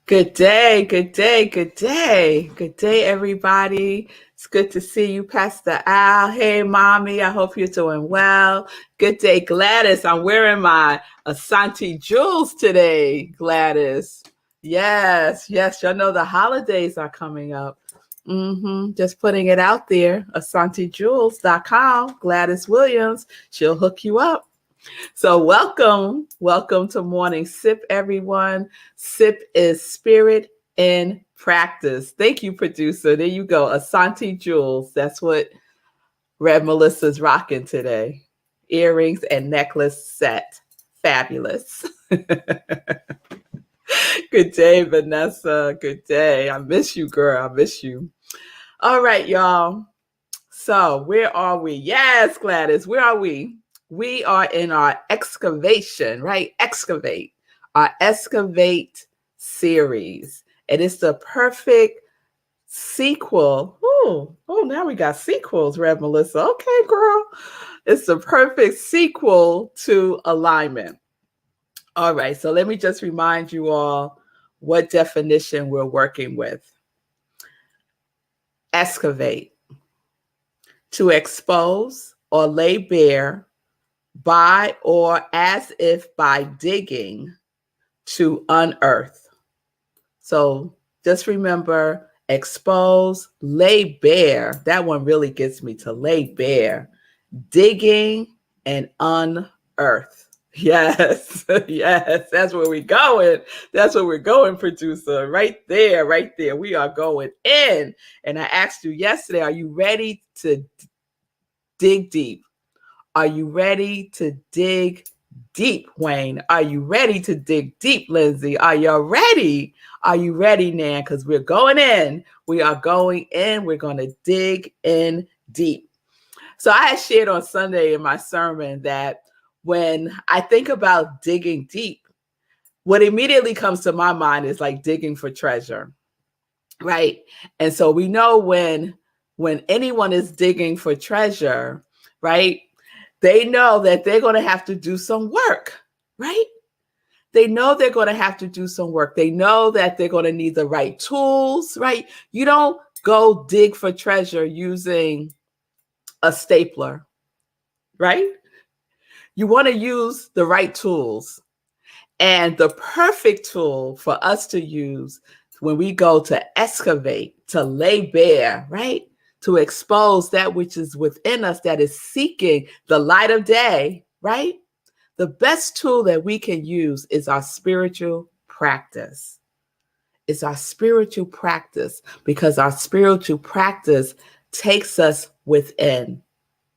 Good day, good day, good day. Good day, everybody. It's good to see you, Pastor Al. Hey, Mommy, I hope you're doing well. Good day, Gladys. I'm wearing my Asante jewels today, Gladys. Yes, y'all know the holidays are coming up. Just putting it out there. AsanteJewels.com. Gladys Williams. She'll hook you up. So welcome to Morning Sip, everyone. Sip is spirit in practice. Thank you, producer. There you go. Asante Jewels. That's what Rev Melissa's rocking today. Earrings and necklace set. Fabulous. Good day, Vanessa. Good day. I miss you, girl. I miss you. All right, y'all. So where are we? Yes, Gladys. Where are we? We are in our excavation, right? Our Excavate series. And it's the perfect sequel. Oh, now we got sequels, Rev Melissa. Okay, girl. It's the perfect sequel to alignment. All right, so let me just remind you all what definition we're working with. Excavate. To expose or lay bare by or as if by digging to unearth. So just remember, expose, lay bare. That one really gets me, to lay bare. Digging and unearth. Yes, yes, that's where we're going. That's where we're going, producer. Right there. We are going in. And I asked you yesterday, are you ready to dig deep? Are you ready to dig deep, Wayne? Are you ready to dig deep, Lindsay? Are you ready? Are you ready, Nan? Because we're going in. We are going in. We're going to dig in deep. So I had shared on Sunday in my sermon that when I think about digging deep, what immediately comes to my mind is like digging for treasure, right? And so we know when anyone is digging for treasure, right? They know that they're going to have to do some work, right? They know they're going to have to do some work. They know that they're going to need the right tools, right? You don't go dig for treasure using a stapler, right? You want to use the right tools. And the perfect tool for us to use when we go to excavate, to lay bare, right? To expose that which is within us that is seeking the light of day, right? The best tool that we can use is our spiritual practice. It's our spiritual practice, because our spiritual practice takes us within,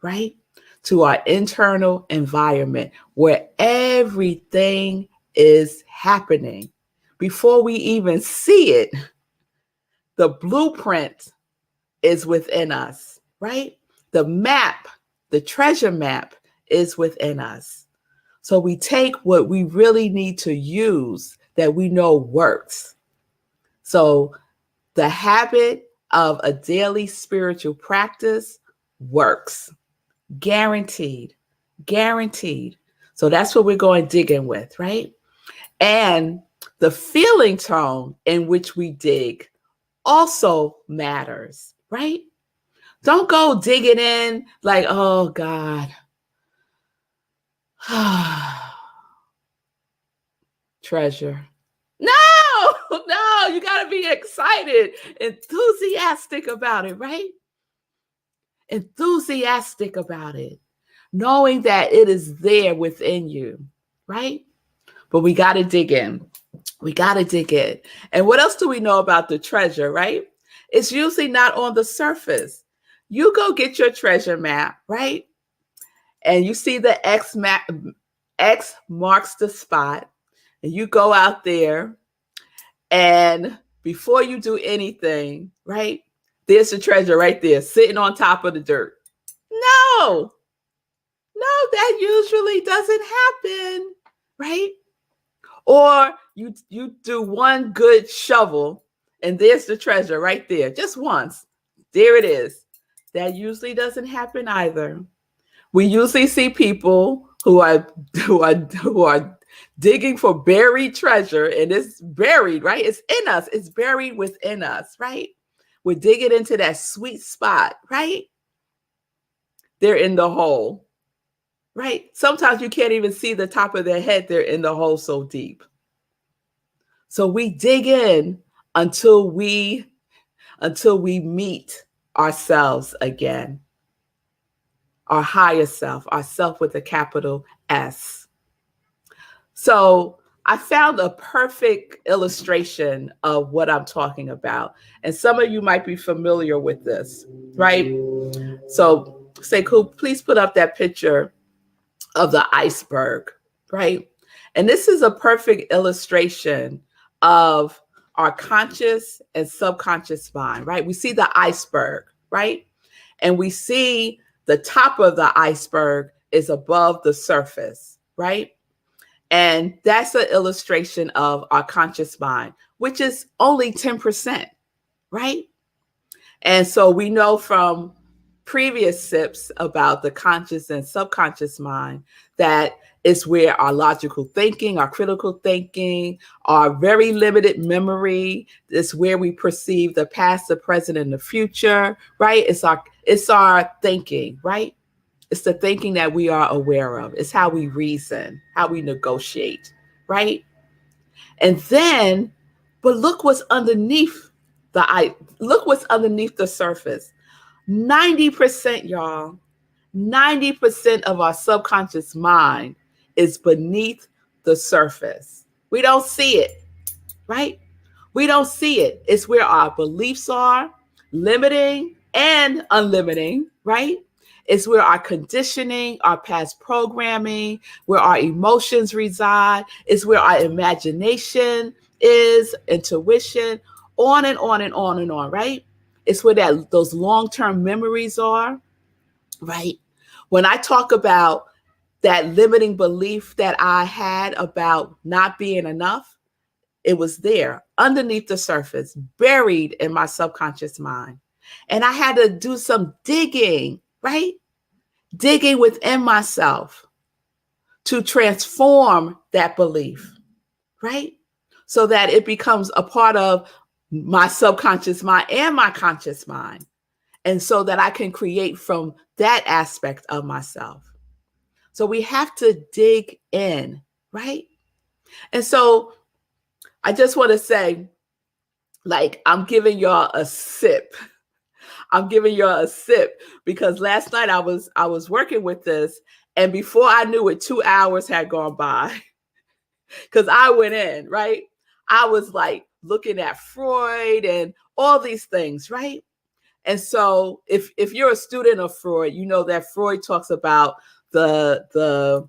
right? To our internal environment where everything is happening. Before we even see it, the blueprint is within us, right? The map, the treasure map is within us. So we take what we really need to use that we know works. So the habit of a daily spiritual practice works. Guaranteed. So that's what we're going digging with, right? And the feeling tone in which we dig also matters, right? Don't go digging in like, oh God. Treasure. No, you got to be excited, enthusiastic about it, right? Enthusiastic about it, knowing that it is there within you, right? But we got to dig in. And what else do we know about the treasure, right? It's usually not on the surface. You go get your treasure map, right? And you see the X marks the spot, and you go out there, and before you do anything, right? There's the treasure right there, sitting on top of the dirt. No, that usually doesn't happen, right? Or you do one good shovel, and there's the treasure right there, just once. There it is. That usually doesn't happen either. We usually see people who are digging for buried treasure, and it's buried, right? It's in us. It's buried within us, right? We're digging into that sweet spot, right? They're in the hole, right? Sometimes you can't even see the top of their head. They're in the hole so deep. So we dig in until we meet ourselves again, our higher self, our self with a capital S. So I found a perfect illustration of what I'm talking about. And some of you might be familiar with this, right? So say, cool, please put up that picture of the iceberg, right? And this is a perfect illustration of our conscious and subconscious mind, right? We see the iceberg, right? And we see the top of the iceberg is above the surface, right? And that's an illustration of our conscious mind, which is only 10%, right? And so we know from previous sips about the conscious and subconscious mind that it's where our logical thinking, our critical thinking, our very limited memory is where we perceive the past, the present, and the future, right? It's our thinking, right? It's the thinking that we are aware of. It's how we reason, how we negotiate, right? And then, but look what's underneath look what's underneath the surface. 90%, y'all, 90% of our subconscious mind is beneath the surface. We don't see it, right? We don't see it. It's where our beliefs are, limiting and unlimiting, right? It's where our conditioning, our past programming, where our emotions reside. It's where our imagination is, intuition, on and on and on and on, right? It's where those long-term memories are, right? When I talk about that limiting belief that I had about not being enough, it was there underneath the surface, buried in my subconscious mind. And I had to do some digging, right? Digging within myself to transform that belief, right? So that it becomes a part of my subconscious mind and my conscious mind. And so that I can create from that aspect of myself. So we have to dig in, right? And so I just want to say, like, I'm giving y'all a sip. I'm giving y'all a sip because last night I was working with this, and before I knew it, 2 hours had gone by because I went in, right? I was like looking at Freud and all these things, right? And so if you're a student of Freud, you know that Freud talks about the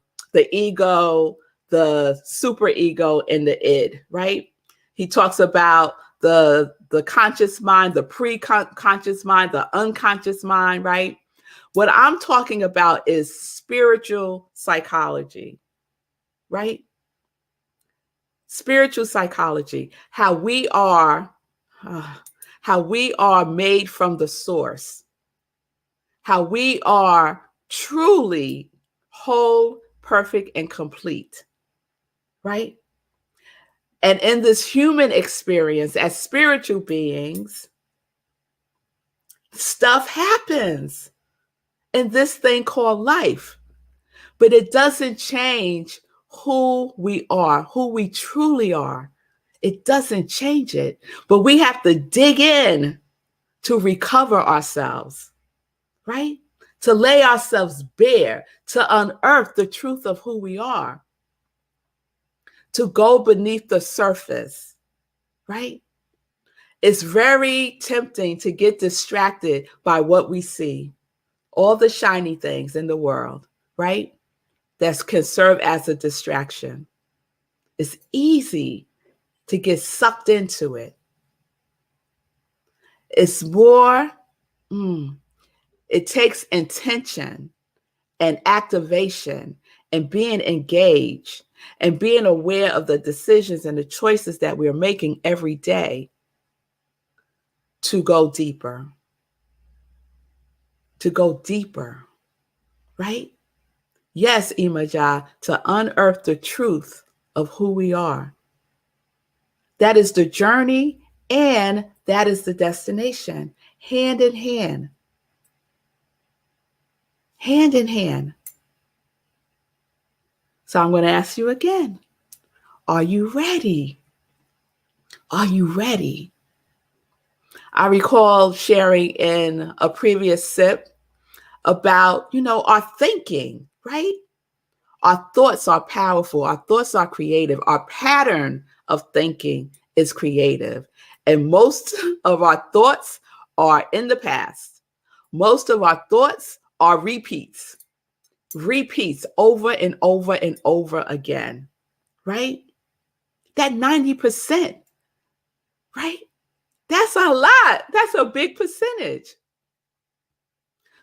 ego, the super ego, and the id, right? He talks about the conscious mind, the pre-conscious mind, the unconscious mind, right? What I'm talking about is spiritual psychology, right? Spiritual psychology, how we are made from the source, how we are truly whole, perfect, and complete, right? And in this human experience as spiritual beings, stuff happens in this thing called life, but it doesn't change who we are, who we truly are. It doesn't change it, but we have to dig in to recover ourselves, right? To lay ourselves bare, to unearth the truth of who we are, to go beneath the surface, right? It's very tempting to get distracted by what we see, all the shiny things in the world, right? That can serve as a distraction. It's easy to get sucked into it. It's more, it takes intention and activation and being engaged and being aware of the decisions and the choices that we're making every day to go deeper, right? Yes, Imaja, to unearth the truth of who we are. That is the journey and that is the destination, hand in hand. Hand in hand. So I'm going to ask you again, are you ready? Are you ready? I recall sharing in a previous sip about, our thinking, right? Our thoughts are powerful. Our thoughts are creative. Our pattern of thinking is creative. And most of our thoughts are in the past. Most of our thoughts are repeats over and over and over again, right? That 90%, right? That's a lot. That's a big percentage.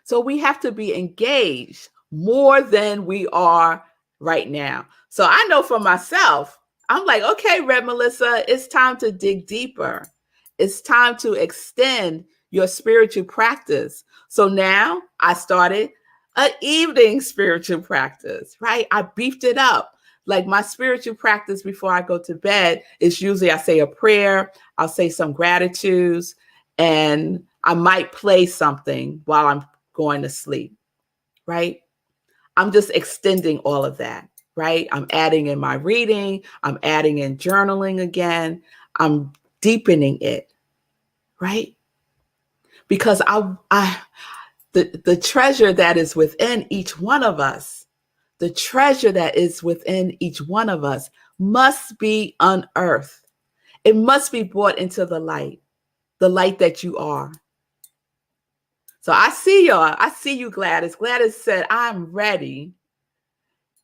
So we have to be engaged more than we are right now. So I know for myself, I'm like, okay, Rev Melissa, it's time to dig deeper. It's time to extend your spiritual practice. So now I started an evening spiritual practice, right? I beefed it up. Like my spiritual practice before I go to bed is usually I say a prayer, I'll say some gratitudes, and I might play something while I'm going to sleep, right? I'm just extending all of that, right? I'm adding in my reading, I'm adding in journaling again, I'm deepening it, right? Because the treasure that is within each one of us, the treasure that is within each one of us must be unearthed. It must be brought into the light that you are. So I see y'all. I see you, Gladys. Gladys said, I'm ready.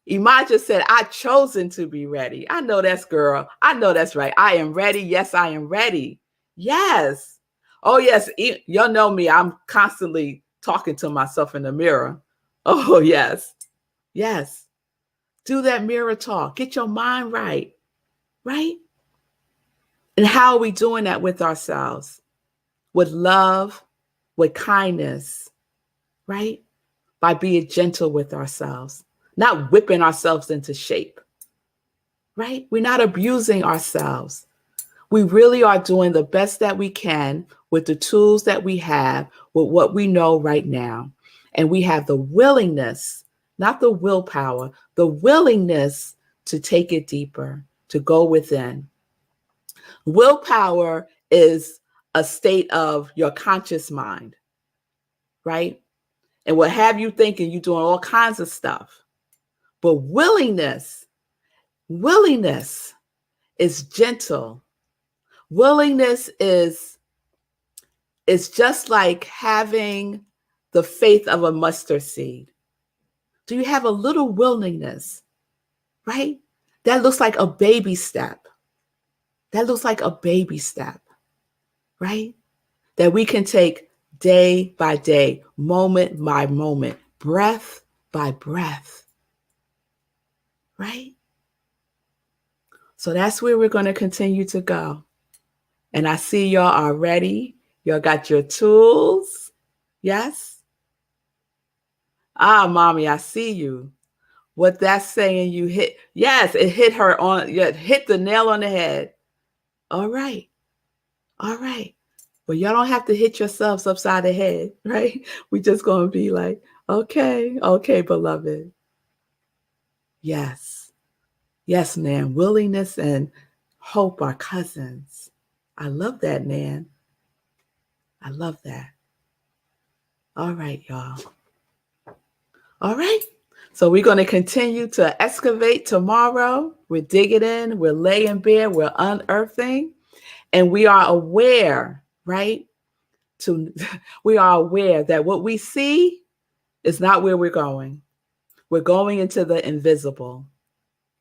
Elijah said, I've chosen to be ready. I know that's girl. I know that's right. I am ready. Yes, I am ready. Yes. Oh, yes. Y'all know me. I'm constantly talking to myself in the mirror. Oh, yes. Yes. Do that mirror talk. Get your mind right. Right? And how are we doing that with ourselves? With love, with kindness, right? By being gentle with ourselves, not whipping ourselves into shape, right? We're not abusing ourselves. We really are doing the best that we can with the tools that we have, with what we know right now. And we have the willingness, not the willpower, the willingness to take it deeper, to go within. Willpower is a state of your conscious mind, right? And will have you thinking you're doing all kinds of stuff. But willingness is gentle. Willingness is just like having the faith of a mustard seed. Do you have a little willingness, right? That looks like a baby step. That looks like a baby step, right? That we can take day by day, moment by moment, breath by breath, right? So that's where we're going to continue to go. And I see y'all are ready. Y'all got your tools. Yes? Ah, mommy, I see you. What that's saying you hit. Yes, it hit her on, hit the nail on the head. All right. All right. Well, y'all don't have to hit yourselves upside the head, right? We're just going to be like, okay, beloved. Yes. Yes, Nan. Willingness and hope are cousins. I love that, Nan. I love that. All right, y'all. All right. So we're going to continue to excavate tomorrow. We're digging in, we're laying bare, we're unearthing, and we are aware, right? We are aware that what we see is not where we're going. We're going into the invisible,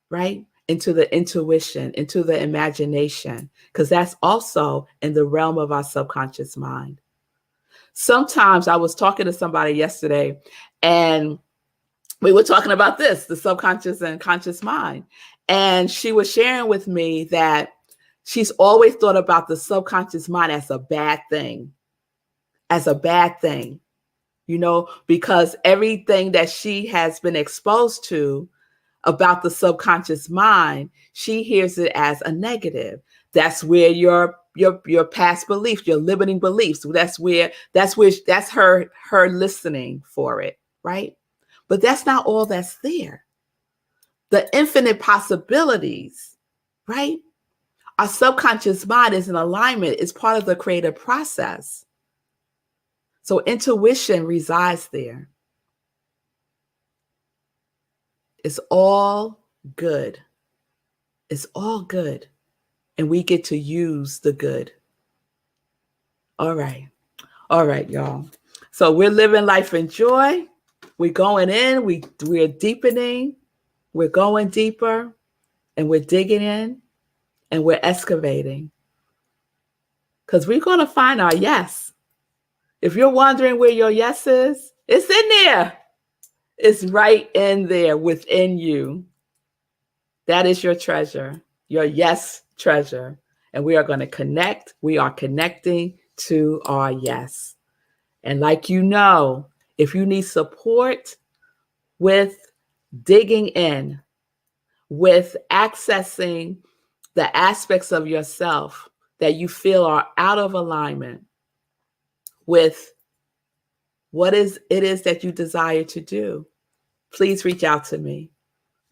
right? Into the intuition, into the imagination, because that's also in the realm of our subconscious mind. Sometimes I was talking to somebody yesterday and we were talking about this, the subconscious and conscious mind. And she was sharing with me that she's always thought about the subconscious mind as a bad thing, because everything that she has been exposed to about the subconscious mind, she hears it as a negative. That's where your past beliefs, your limiting beliefs, that's her listening for it, right? But that's not all that's there. The infinite possibilities, right? Our subconscious mind is in alignment, it's part of the creative process. So intuition resides there. It's all good. It's all good. And we get to use the good. All right. All right, y'all. So we're living life in joy. We're going in. We're deepening. We're going deeper. And we're digging in. And we're excavating. Because we're going to find our yes. If you're wondering where your yes is, it's in there. It's right in there within you. That is your treasure, your yes treasure. And we are going to connect. We are connecting to our yes. And like you know, if you need support with digging in, with accessing the aspects of yourself that you feel are out of alignment with what it is that you desire to do, please reach out to me.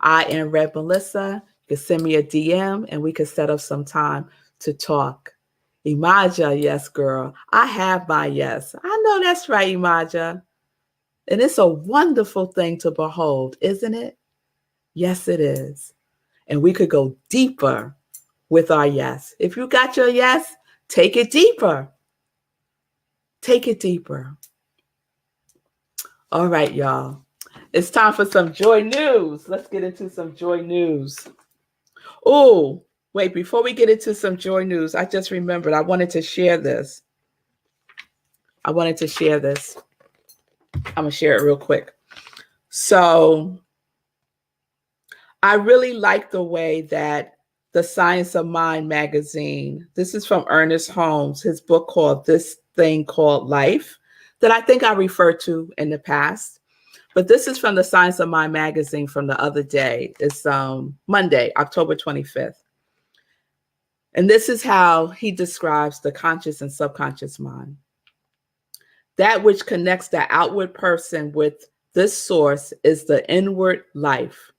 I am Rev Melissa. You can send me a DM and we can set up some time to talk. Imaja, yes, girl. I have my yes. I know that's right, Imaja. And it's a wonderful thing to behold, isn't it? Yes, it is. And we could go deeper with our yes. If you got your yes, take it deeper. Take it deeper. All right, y'all. It's time for some joy news. Let's get into some joy news. Oh, wait, before we get into some joy news, I just remembered I wanted to share this. I'm going to share it real quick. So I really like the way that the Science of Mind magazine, this is from Ernest Holmes, his book called This Thing Called Life, that I think I referred to in the past. But this is from the Science of Mind magazine from the other day. It's Monday, October 25th. And this is how he describes the conscious and subconscious mind. That which connects the outward person with this source is the inward life.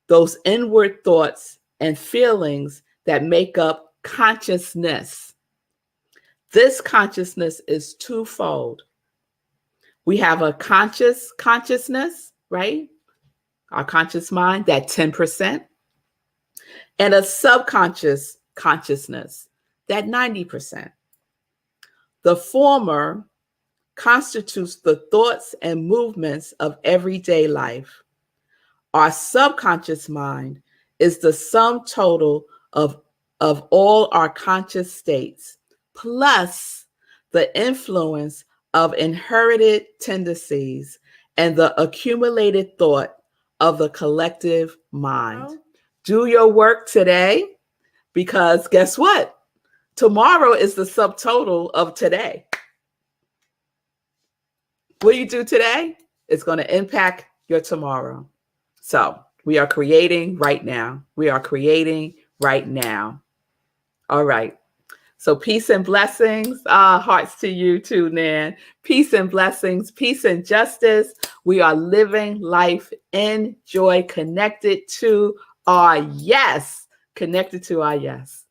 Those inward thoughts and feelings that make up consciousness. This consciousness is twofold. We have a consciousness, right? Our conscious mind, that 10%, and a subconscious consciousness, that 90%. The former constitutes the thoughts and movements of everyday life. Our subconscious mind is the sum total of all our conscious states, plus the influence of inherited tendencies and the accumulated thought of the collective mind. Do your work today, because guess what? Tomorrow is the subtotal of today. What you do today is going to impact your tomorrow. So we are creating right now. We are creating right now. All right. So peace and blessings. Hearts to you too, Nan. Peace and blessings. Peace and justice. We are living life in joy, connected to our yes. Connected to our yes.